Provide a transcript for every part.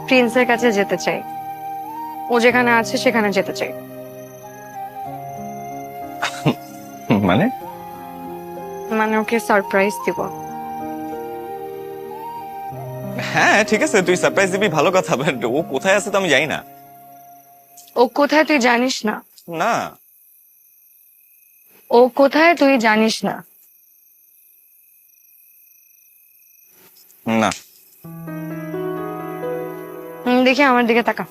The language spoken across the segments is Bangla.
প্রিন্সের কাছে যেতে চাই, ও যেখানে আছে সেখানে যেতে চাই। মানে মানে ওকে সারপ্রাইজ দিব। হ্যাঁ ঠিক আছে, তুই সারপ্রাইজ দিবি, ভালো কথা, বাট ও কোথায় আছে তো আমি জানি না। ও কোথায় তুই জানিস না? না। ও কোথায় তুই জানিস না? না। দেখি আমার দিকে তাকা।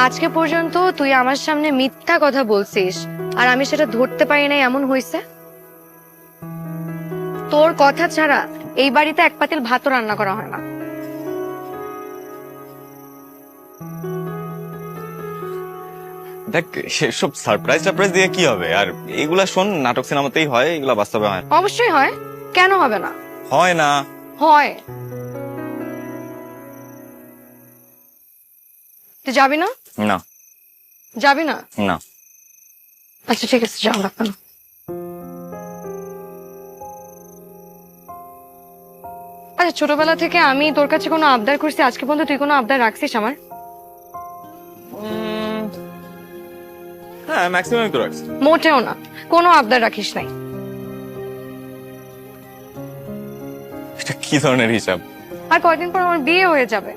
আজকে পর্যন্ত তুই আমার সামনে মিথ্যা কথা বলছিস আর আমি সেটা ধরতে পারি নাই, এমন হয়েছে? তোর কথা ছাড়া এই বাড়িতে এক পাতিল ভাতও রান্না করা হয় না। দেখ সেসব সারপ্রাইজ টারপ্রাইজ দিয়ে কি হবে, আর এগুলা শোন নাটক সিনেমাতেই হয়, এগুলা বাস্তবে হয় না। অবশ্যই হয়, কেন হবে না? হয় না। হয়। তুই যাবি না? না। যাবি না? না। আচ্ছা ঠিক আছে, যাও না কেন। আচ্ছা ছোটবেলা থেকে আমি তোর কাছে কোনো আবদার করছি, আজকে পর্যন্ত তুই কোনো আবদার রাখছিস আমার? হ্যাঁ ম্যাক্সিমাম তো রাখছি। মোটেও না, কোনো আবদার রাখিস নাই। এটা কি ধরনের হিসাব? আর কয়দিন পর আমার বিয়ে হয়ে যাবে,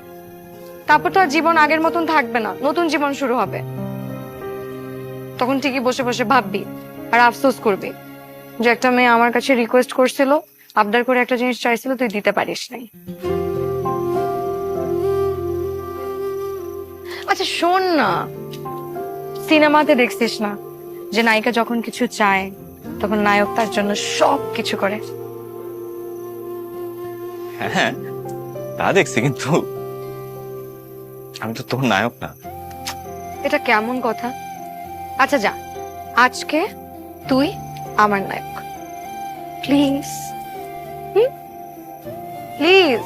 তারপর তো আর জীবন আগের মতন থাকবে না, নতুন জীবন শুরু হবে। তখন ঠিকই বসে বসে ভাববি আর আফসোস করবি যে একটা মেয়ে আমার কাছে রিকোয়েস্ট করছিল, আবদার করে একটা জিনিস চাইছিল, তুই দিতে পারিস নাই। আচ্ছা শোন না, সিনেমাতে দেখছিস না যে নায়িকা যখন কিছু চায় তখন নায়ক তার জন্য সব কিছু করে? হ্যাঁ তা দেখছি, কিন্তু আমি তো তোর নায়ক না। এটা কেমন কথা? আচ্ছা যা, আজকে তুই আমার নায়ক, প্লিজ প্লিজ।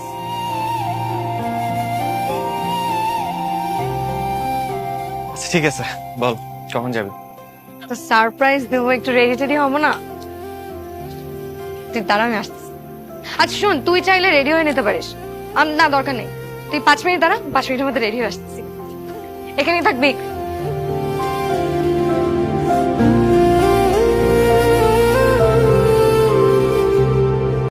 আচ্ছা ঠিক আছে, বল কখন যাবি? তো সারপ্রাইজ দেবো, একটু রেডি টেডি হবো না? তুই দাঁড়া, আমি আসতেছি। আচ্ছা শোন, তুই চাইলে রেডি হয়ে নিতে পারিস। না দরকার নেই, তুই 5 মিনিট দাঁড়া, 5 মিনিটের মধ্যে রেডি হয়ে আসতেছি। এখানেই থাকবি।